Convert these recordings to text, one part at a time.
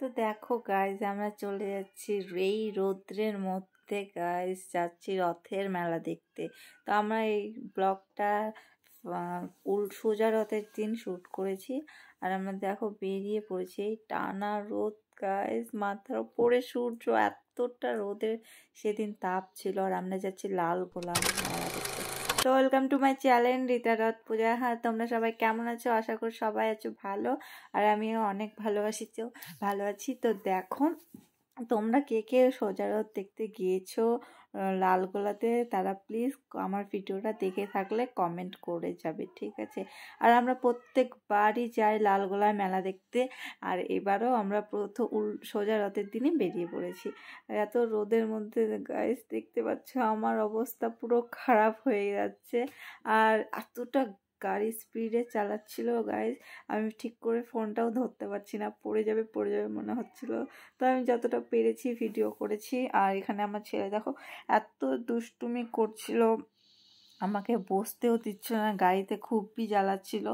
তো দেখো গাইজ আমরা চলে যাচ্ছি এই রৌদ্রের মধ্যে গাইজ যাচ্ছি রথের মেলা দেখতে। তো আমরা এই ব্লগটা সোজা রথের দিন শ্যুট করেছি। আর আমরা দেখো বেরিয়ে পড়েছি এই টানা রোদ গাইজ, মাথার ওপরে সূর্য, এতটা রোদের সেদিন তাপ ছিল। আর আমরা যাচ্ছি লালগোলা মেলা দেখতে। তো welcome to my channel Rita রথ পূজা। হ্যাঁ, তোমরা সবাই কেমন আছো? আশা করি সবাই আছো ভালো, আর আমিও অনেক ভালো আছি। তো দেখো তোমরা কে কে সোজা রথ দেখতে গিয়েছো লালগোলাতে, তারা প্লিজ আমার ভিডিওটা দেখে থাকলে কমেন্ট করে যাবে, ঠিক আছে? আর আমরা প্রত্যেকবারই যাই লালগোলায় মেলা দেখতে, আর এবারও আমরা সোজা রথের দিনই বেরিয়ে পড়েছি। এত রোদের মধ্যে গাইস দেখতে পাচ্ছ আমার অবস্থা পুরো খারাপ হয়ে যাচ্ছে। আর এতটা গাড়ি স্পিডে চালাচ্ছিল গাইস, আমি ঠিক করে ফোনটাও ধরতে পারছি না, পড়ে যাবে মনে হচ্ছিল। তো আমি যতটা পেরেছি ভিডিও করেছি। আর এখানে আমার ছেলে দেখো এত দুষ্টুমি করছিল, আমাকে বসতেও দিচ্ছিল না, গাড়িতে খুবই জ্বালাচ্ছিল।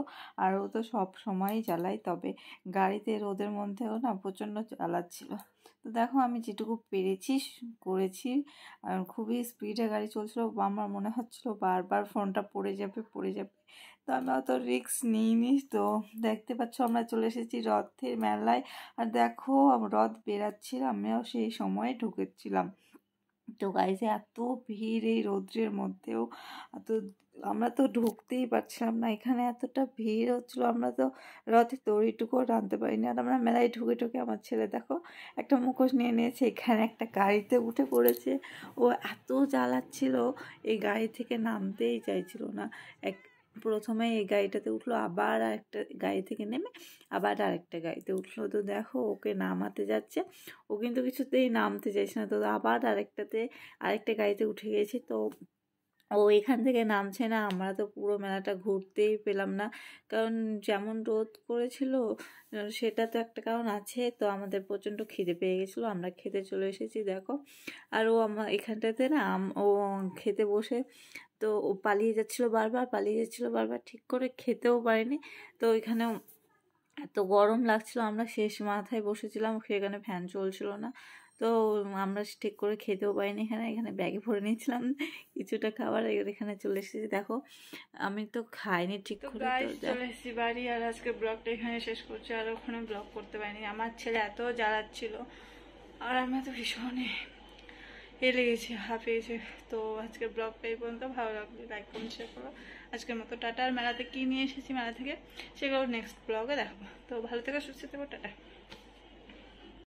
আর ও তো সব সময়ই জ্বালায়, তবে গাড়িতে রোদের মধ্যেও না প্রচণ্ড জ্বালাচ্ছিল। তো দেখো আমি যেটুকু পেরেছি করেছি। আর খুবই স্পিডে গাড়ি চলছিল, আমার মনে হচ্ছিল বারবার ফোনটা পড়ে যাবে। তো আমি অত রিস্ক নিইনি। তো দেখতে পাচ্ছ আমরা চলে এসেছি রথের মেলায়। আর দেখো রথ বেরাচ্ছিল, আমিও সেই সময় ঢুকেছিলাম। তো গাইছে এত ভিড় এই রৌদ্রের মধ্যেও, তো আমরা তো ঢুকতেই পারছিলাম না, এখানে এতটা ভিড় হচ্ছিলো, আমরা তো রথে দড়িটুকুও টানতে পারিনি। আর আমরা মেলায় ঢুকে আমার ছেলে দেখো একটা মুখোশ নিয়ে নিয়েছে, এখানে একটা গাড়িতে উঠে পড়েছে। ও এত জ্বালাচ্ছিল, এই গাড়ি থেকে নামতেই চাইছিল না। প্রথমে এই গাড়িটাতে উঠলো, আবার আরেকটা গাড়ি থেকে নেমে আবার আরেকটা গাড়িতে উঠলো। তো দেখো ওকে নামাতে যাচ্ছে, ও কিন্তু কিছুতেই নামতে চাইছে না। তো আবার আরেকটা গাড়িতে উঠে গেছে। তো ও এখান থেকে নামছে না। আমরা তো পুরো মেলাটা ঘুরতেই পেলাম না, কারণ যেমন রোদ করেছিল সেটা তো একটা কারণ আছে। তো আমাদের প্রচণ্ড খিদে পেয়ে গেছিলো, আমরা খেতে চলে এসেছি দেখো। আর ও আমার এখানটাতে না ও খেতে বসে, তো ও পালিয়ে যাচ্ছিলো বারবার, ঠিক করে খেতেও পারেনি। তো এখানে এত গরম লাগছিল, আমরা শেষ মাথায় বসেছিলাম, সেখানে ফ্যান চলছিল না। তো আমরা ঠিক করে খেতেও পারিনি। এখানে ব্যাগে ভরে নিয়েছিলাম কিছুটা খাবার, এখানে চলে এসেছি দেখো। আমি তো খাইনি ঠিক করে। চলে এসেছি বাড়ি, আর আজকে ব্লগটা এখানে শেষ করছি। আর ওখানে ব্লগ করতে পারিনি, আমার ছেলে এত জ্বালাচ্ছিল, আর আমি তো ভীষণই লেগেছি, হাঁপিয়েছে। তো আজকের ব্লগটা এই পর্যন্ত। ভালো লাগলে লাইক কমেন্ট শেয়ার করো। আজকের মতো টাটা। আর মেলাতে কী নিয়ে এসেছি মেলা থেকে সেগুলো নেক্সট ব্লগে দেখাবো। তো ভালো থেকো, সুস্থ থেকো, টাটা।